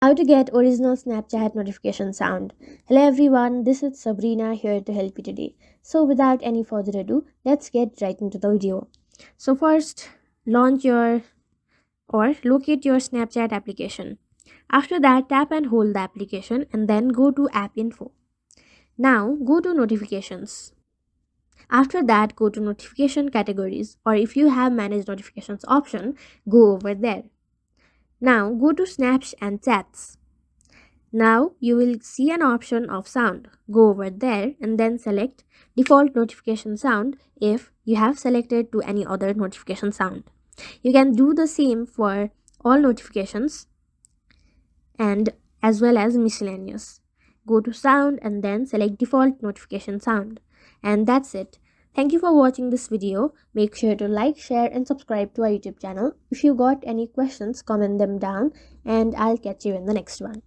How to get original Snapchat notification sound. Hello everyone, this is Sabrina here to help you today. So without any further ado, let's get right into the video. So first, launch your or locate your Snapchat application. After that, tap and hold the application and then go to app info. Now go to notifications. After that, go to notification categories, or if you have manage notifications option, go over there. Now go to snaps and chats. Now you will see an option of sound. Go over there and then select default notification sound if you have selected to any other notification sound. You can do the same for all notifications and as well as miscellaneous. Go to sound and then select default notification sound. And that's it. Thank you for watching this video. Make sure to like, share and subscribe to our YouTube channel. If you got any questions, comment them down and I'll catch you in the next one.